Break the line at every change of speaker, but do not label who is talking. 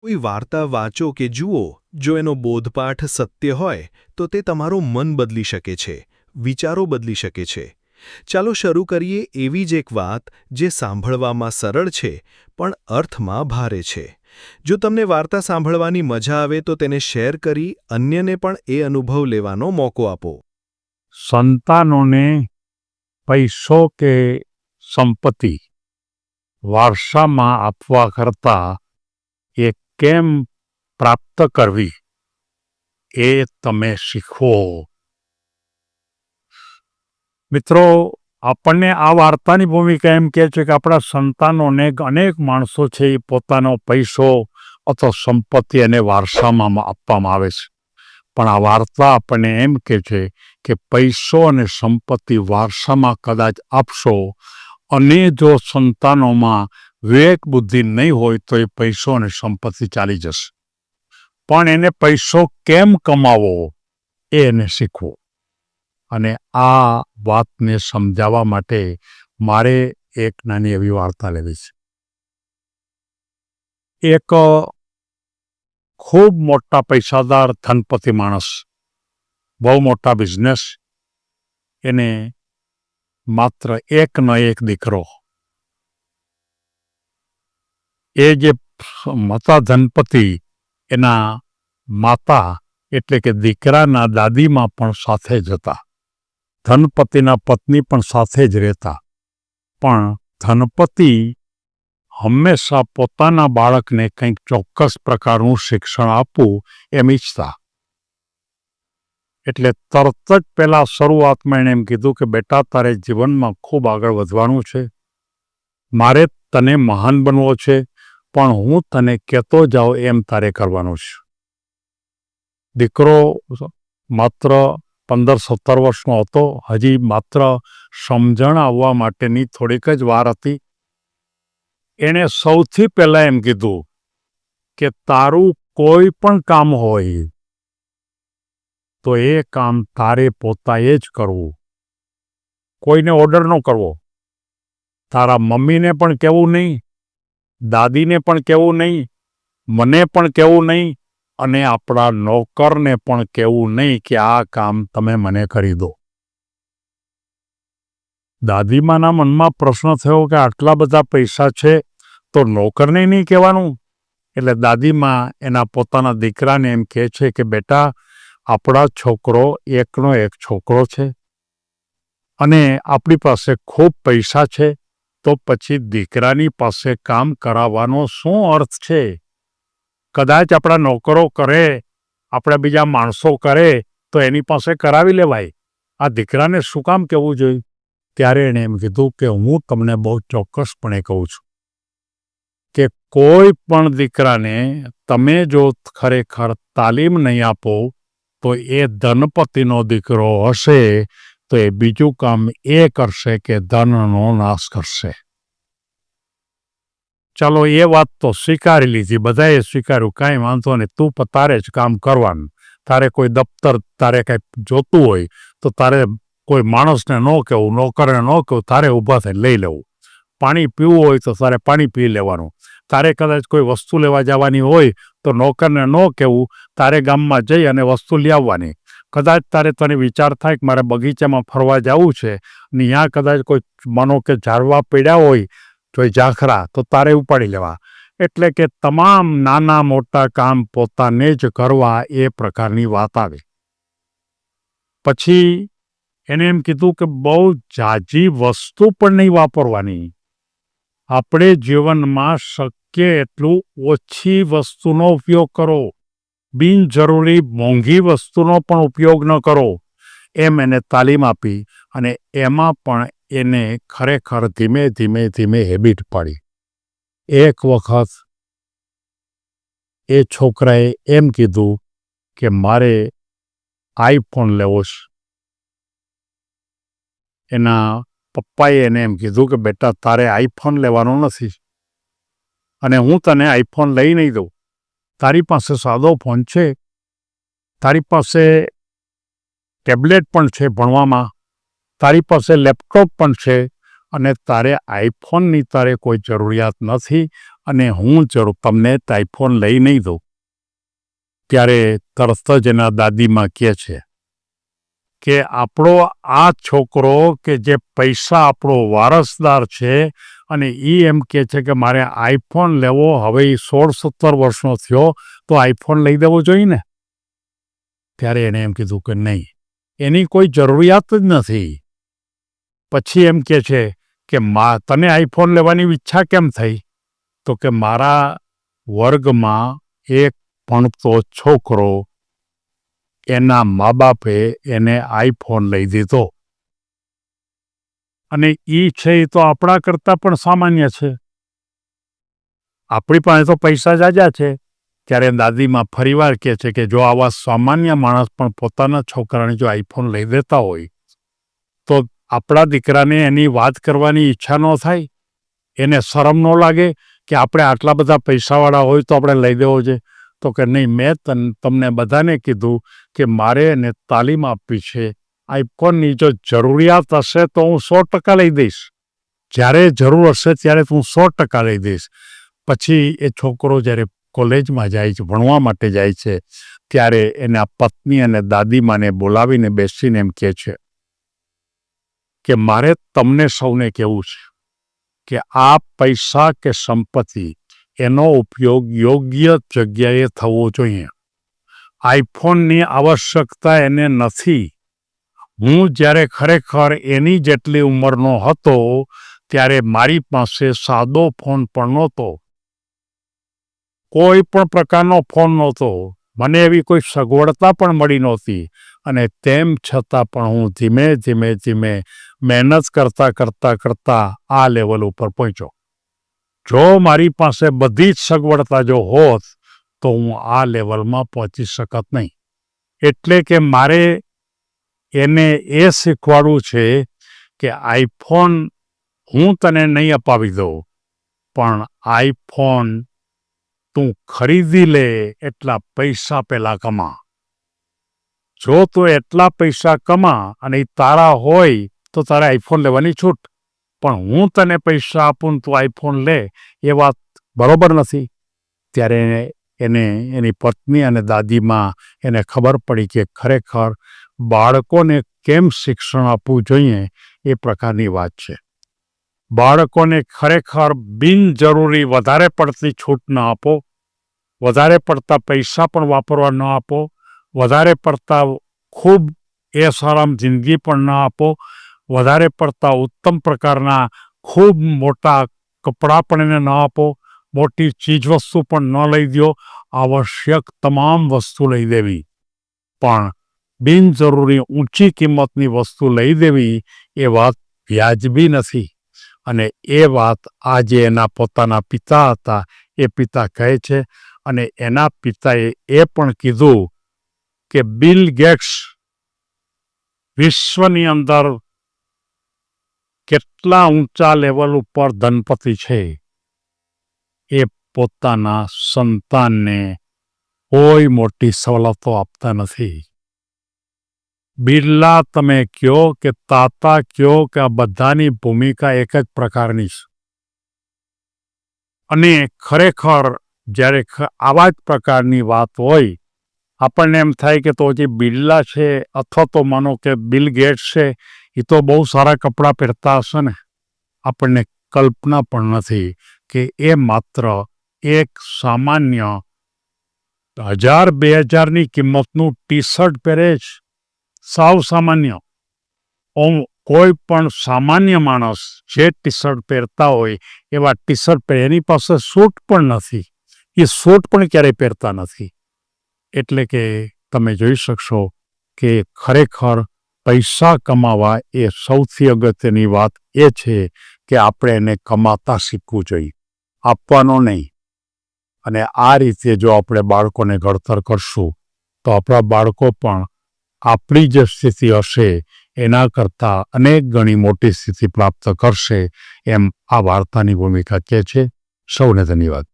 કોઈ વાર્તા વાંચો કે જુઓ, જો એનો બોધપાઠ સત્ય હોય તો તે તમારું મન બદલી શકે છે, વિચારો બદલી શકે છે. ચાલો શરૂ કરીએ એવી જ એક વાત જે સાંભળવામાં સરળ છે પણ અર્થમાં ભારે છે. જો તમને વાર્તા સાંભળવાની મજા આવે તો તેને શેર કરી અન્યને પણ એ અનુભવ લેવાનો મોકો આપો.
સંતાનોને પૈસો કે સંપત્તિ વારસામાં આપવા કરતાં એ કેમ પ્રાપ્ત કરવી એ તમે શીખવો. મિત્રો, આપણને આ વાર્તાની ભૂમિકા એમ કહે છે કે આપણા સંતાનોને અનેક માણસો છે એ પોતાનો પૈસો અથવા સંપત્તિ એને વારસામાં આપવામાં આવે છે. પણ આ વાર્તા આપણને એમ કહે છે કે પૈસો અને સંપત્તિ વારસામાં કદાચ આપશો અને જો સંતાનોમાં વિવેક બુદ્ધિ નહીં હોય તો એ પૈસો અને સંપત્તિ ચાલી જશે. પણ એને પૈસો કેમ કમાવો એ એને શીખવો. અને આ વાતને સમજાવવા માટે મારે એક નાની એવી વાર્તા લેવી છે. એક ખૂબ મોટા પૈસાદાર ધનપતિ માણસ, બહુ મોટા બિઝનેસ, એને માત્ર એકનો એક દીકરો. એ જે માતા ધનપતિ, એના માતા એટલે કે દીકરાના દાદીમાં પણ સાથે જ હતા. ધનપતિના પત્ની પણ સાથે જ રહેતા. પણ ધનપતિ હંમેશા પોતાના બાળકને કંઈક ચોક્કસ પ્રકારનું શિક્ષણ આપવું એમ ઈચ્છતા. એટલે તરત જ પહેલાં શરૂઆતમાં એણે એમ કીધું કે બેટા, તારે જીવનમાં ખૂબ આગળ વધવાનું છે, મારે તને મહાન બનવો છે, પણ હું તને કહેતો જાઉં એમ તારે કરવાનું છે. દીકરો માત્ર 15-17 વર્ષનો હતો. હજી માત્ર સમજણ આવવા માટેની થોડીક જ વાર હતી. એણે સૌથી પહેલાં એમ કીધું કે તારું કોઈ પણ કામ હોય તો એ કામ તારે પોતાએ જ કરવું. કોઈને ઓર્ડર ન કરવો. તારા મમ્મીને પણ કહેવું નહીં, દાદીને પણ કહેવું નહીં, મને પણ કહેવું નહીં, અને આપણા નોકરને પણ કહેવું નહીં કે આ કામ તમે મને કરી દો. દાદીમાના મનમાં પ્રશ્ન થયો કે આટલા બધા પૈસા છે તો નોકરને નહીં કહેવાનું. એટલે દાદીમા એના પોતાના દીકરાને એમ કહે છે કે બેટા, આપણા છોકરો એકનો એક છોકરો છે અને આપણી પાસે ખૂબ પૈસા છે, તો પછી દીકરાની પાસે કામ કરાવવાનો શું અર્થ છે? કદાચ આપણા નોકરો કરે, આપણા બીજા માણસો કરે તો એની પાસે કરાવી લેવાય. આ દીકરાને શું કામ કહેવું જોઈએ? ત્યારે એણે એમ કીધું કે હું તમને બહુ ચોક્કસપણે કહું છું કે કોઈ પણ દીકરાને તમે જો ખરેખર તાલીમ નહીં આપો તો એ ધનપતિનો દીકરો હશે તો એ બીજું કામ એ કરશે કે ધનનો નાશ કરશે. ચાલો, એ વાત તો સ્વીકારી લીધી, બધાએ સ્વીકાર્યું, કાંઈ વાંધો નહીં, તું તારે જ કામ કરવાનું. તારે કોઈ દફતર, તારે કાંઈ જોતું હોય તો તારે કોઈ માણસને ન કહેવું, નોકરને ન કહેવું, તારે ઊભા થઈને લઈ લેવું. પાણી પીવું હોય તો તારે પાણી પી લેવાનું. તારે કદાચ કોઈ વસ્તુ લેવા જવાની હોય તો નોકરને ન કહેવું, તારે ગામમાં જઈ અને વસ્તુ લઈ આવવાની. કદાચ તારે તને વિચાર થાય કે મારે બગીચામાં ફરવા જવું છે ને ત્યાં કદાચ કોઈ માનો કે ઝાડવા પડ્યા હોય તો ઝાખરા, તો તારે ઉપાડી લેવા. એટલે કે તમામ નાના મોટા કામ પોતાને જ કરવા, એ પ્રકારની વાત આવી. પછી એને એમ કીધું કે બહુ ઝાઝી વસ્તુ પણ નહીં વાપરવાની. આપણે જીવનમાં શક્ય એટલું ઓછી વસ્તુનો ઉપયોગ કરો. બિનજરૂરી મોંઘી વસ્તુનો પણ ઉપયોગ ન કરો. એમ એને તાલીમ આપી અને એમાં પણ એને ખરેખર ધીમે ધીમે ધીમે હેબિટ પાડી. એક વખત એ છોકરાએ એમ કીધું કે મારે આઈફોન લેવો છે. એના પપ્પાએ એને એમ કીધું કે બેટા, તારે આઈફોન લેવાનો નથી અને હું તને આઈફોન લઈ નહીં દઉં. તારી પાસે સાદો ફોન છે, તારી પાસે ટેબ્લેટ પણ છે ભણવામાં, તારી પાસે લેપટોપ પણ છે અને તારે આઈફોનની તારે કોઈ જરૂરિયાત નથી અને હું તમને આઈફોન લઈ નહીં દઉં. ત્યારે તરત જ એના દાદીમાં કહે છે કે આપણો આ છોકરો કે જે પૈસા આપણો વારસદાર છે અને એ એમ કહે છે કે મારે આઈફોન લેવો, હવે એ 16-17 વર્ષનો થયો તો આઈફોન લઈ દેવો જોઈએ ને. ત્યારે એણે એમ કીધું કે નહીં, એની કોઈ જરૂરિયાત જ નથી. પછી એમ કહે છે કે તને આઈફોન લેવાની ઈચ્છા કેમ થઈ? તો કે મારા વર્ગમાં એક ભણતો છોકરો, એના મા બાપે એને આઈફોન લઈ દીધો અને એ છે એ તો આપણા કરતાં પણ સામાન્ય છે, આપણી પાસે તો પૈસા જાજા છે. ત્યારે દાદીમાં ફરીવાર કહે છે કે જો આવા સામાન્ય માણસ પણ પોતાના છોકરાને જો આઈફોન લઈ દેતા હોય તો આપણા દીકરાને એની વાત કરવાની ઈચ્છા ન થાય? એને શરમ ન લાગે કે આપણે આટલા બધા પૈસાવાળા હોય તો આપણે લઈ દેવો છે? તો કે નહીં, મેં તમને બધાને કીધું કે મારે એને તાલીમ આપવી છે. આઈફોનની જો જરૂરિયાત હશે તો હું 100% લઈ દઈશ, જ્યારે જરૂર હશે ત્યારે હું 100% લઈ દઈશ. પછી એ છોકરો જ્યારે કોલેજમાં જાય છે, ભણવા માટે જાય છે, ત્યારે એના પત્ની અને દાદીમાને બોલાવીને બેસીને એમ કહે છે કે મારે તમને સૌને કહેવું છે કે આ પૈસા કે સંપત્તિ એનો ઉપયોગ યોગ્ય જગ્યાએ થવો જોઈએ. આઈફોનની આવશ્યકતા એને નથી. હું જ્યારે ખરેખર એની જેટલી ઉંમરનો હતો ત્યારે મારી પાસે સાદો ફોન પણ નહોતો, કોઈ પણ પ્રકારનો ફોન નહોતો, મને એવી કોઈ સગવડતા પણ મળી નહોતી. અને તેમ છતાં પણ હું ધીમે ધીમે મહેનત કરતા આ લેવલ ઉપર પહોંચ્યો. જો મારી પાસે બધી જ સગવડતા જો હોત તો હું આ લેવલમાં પહોંચી શકત નહીં. એટલે કે મારે એને એ શીખવાડવું છે કે આઈફોન હું તને નહીં અપાવી દઉં, પણ આઈફોન તું ખરીદી લે એટલા પૈસા પહેલાં કમા. જો તું એટલા પૈસા કમા અને એ તારા હોય તો તારે આઈફોન લેવાની છૂટ, પણ હું તને પૈસા આપું તું આઈફોન લે, એ વાત બરોબર નથી. ત્યારે એને એની પત્ની અને દાદીમાં એને ખબર પડી કે ખરેખર બાળકોને કેમ શિક્ષણ આપવું જોઈએ એ પ્રકારની વાત છે. બાળકોને ખરેખર બિનજરૂરી વધારે પડતી છૂટ ન આપો, વધારે પડતા પૈસા પણ વાપરવા ન આપો, વધારે પડતા ખૂબ એસારામ જિંદગી પણ ન આપો, વધારે પડતા ઉત્તમ પ્રકારના ખૂબ મોટા કપડાં પણ એને ન આપો, મોટી ચીજવસ્તુ પણ ન લઈ દો. આવશ્યક તમામ વસ્તુ લઈ દેવી, પણ બિનજરૂરી ઊંચી કિંમતની વસ્તુ લઈ દેવી એ વાત વ્યાજબી નથી. અને એ વાત આજે એના પોતાના પિતા હતા એ પિતા કહે છે. અને એના પિતાએ એ પણ કીધું કે બિલ ગેટ્સ વિશ્વની અંદર કેટલા ઊંચા લેવલ ઉપર ધનપતિ છે, એ પોતાના સંતાનને કોઈ મોટી સવલતો આપતા નથી. બિરલા તમે કહો કે તાતા કહો કે આ બધાની ભૂમિકા એક જ પ્રકારની છે. અને ખરેખર જ્યારે આવા જ પ્રકારની વાત હોય, આપણને એમ થાય કે તો જે બિરલા છે અથવા તો માનો કે બિલ ગેટ્સ છે એ તો બહુ સારા કપડાં પહેરતા હશે ને. આપણને કલ્પના પણ નથી કે એ માત્ર એક સામાન્ય 1000-2000ની કિંમતનું ટી શર્ટ પહેરે છે, સાવ સામાન્ય. કોઈ પણ સામાન્ય માણસ જે ટી શર્ટ પહેરતા હોય એવા ટી શર્ટ પહેરે, એની પાસે સૂટ પણ નથી, એ સૂટ પણ ક્યારેય પહેરતા નથી. એટલે કે તમે જોઈ શકશો કે ખરેખર પૈસા કમાવા એ સૌથી અગત્યની વાત એ છે કે આપણે એને કમાતા શીખવું જોઈએ, આપવાનો નહીં. અને આ રીતે જો આપણે બાળકોને ઘડતર કરશું તો આપણા બાળકો પણ આપણી જે સ્થિતિ હશે એના કરતાં અનેક ગણી મોટી સ્થિતિ પ્રાપ્ત કરશે, એમ આ વાર્તાની ભૂમિકા કહે છે. સૌને ધન્યવાદ.